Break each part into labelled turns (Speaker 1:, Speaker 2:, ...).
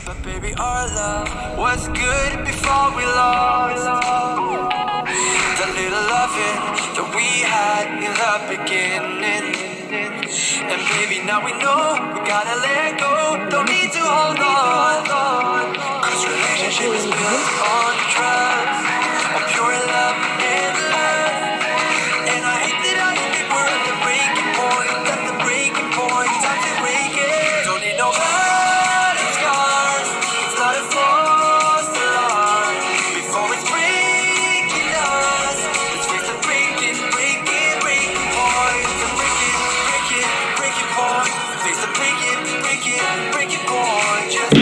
Speaker 1: But baby, our love was good before we lost the little loving that we had in the beginning. And baby, now we know we gotta let go. Don't need to hold on. Cause relationship is built on trust, on pure love and love. And I hate that I think we're at the breaking point. At the breaking point, time to break it. Don't need no blood scars. It's not a false alarm. Before it's breaking us, let's face the breaking point. The breaking point. Face the breaking point. Just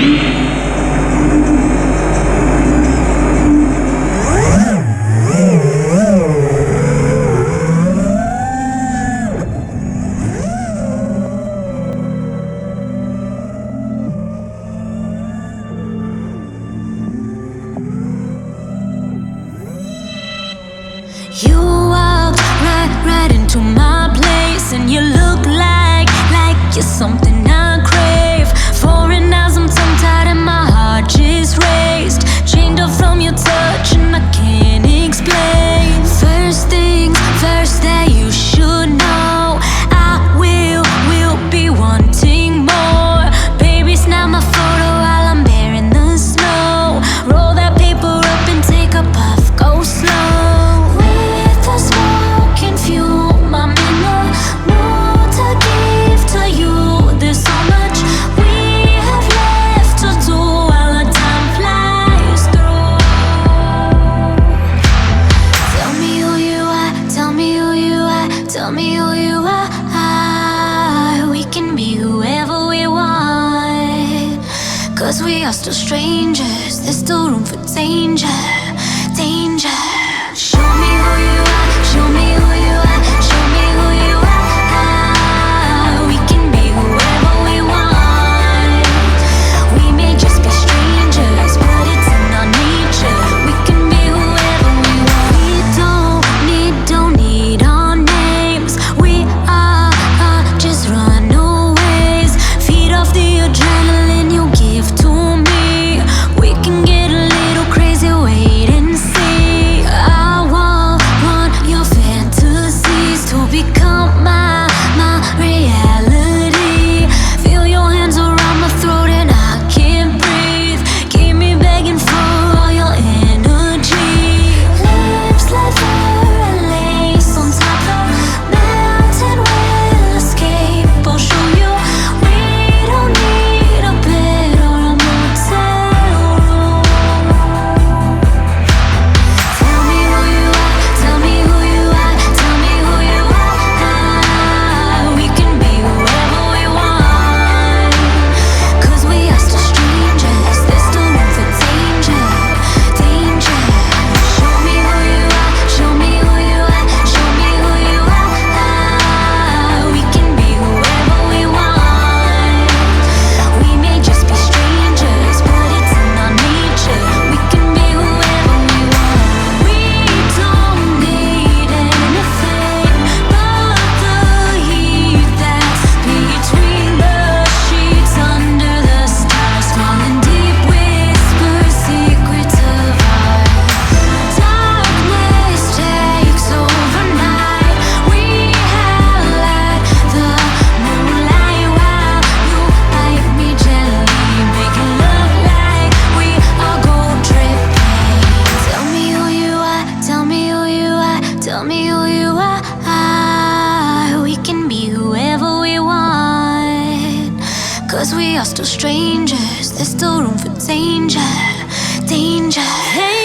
Speaker 2: You walked right into my place, and you look like you're something I crave. Foreign eyes, I'm tongue-tied and my heart just raced. Chained up from your touch and I can't explain. First things first, that you should know, I will be wanting more. Baby, snap my photo while I'm bare in the snow. Roll that paper up and take a puff, go slow. With the smoke and fume, I'm in the mood to give to you. There's so much we have left to do while our time flies through. Tell me who you are, tell me who you are, tell me who you are. We can be whoever we want, cause we are still strangers. There's still room for danger, danger. Show me who you are, show me who you are, show me who you are. We can be whoever we want. We may just be strangers, but it's in our nature. We can be whoever we want. We don't need our names. We are just runaways. Feed off the adrenaline you give to me. We can get a little crazy, wait and see. I want your fantasies to become my reality. Feel your hands around my throat and I can't breathe. Keep me begging for all your energy. Lips like fire and lace on top of mountain we'll escape. I'll show you we don't need a bed or a motel room. Tell me who you are, tell me who you are, tell me who you are. We can be whoever we want, cause we are still strangers. There's still room for danger, danger. Show me who you are, show me who you are, show me who you are. We can be whoever we want. We may just be strangers, but it's in our nature. We can be whoever we want. We don't need anything but the heat that's between the sheets. Under the stars, falling deep, whisper secrets of ours. Darkness takes overnight. We highlight the moonlight while you bite me gently, make it look like we are gold dripping. Tell me who you are, tell me who you are, tell me who you are. We can be whoever we want, cause we are still strangers. There's still room for danger, danger. Hey.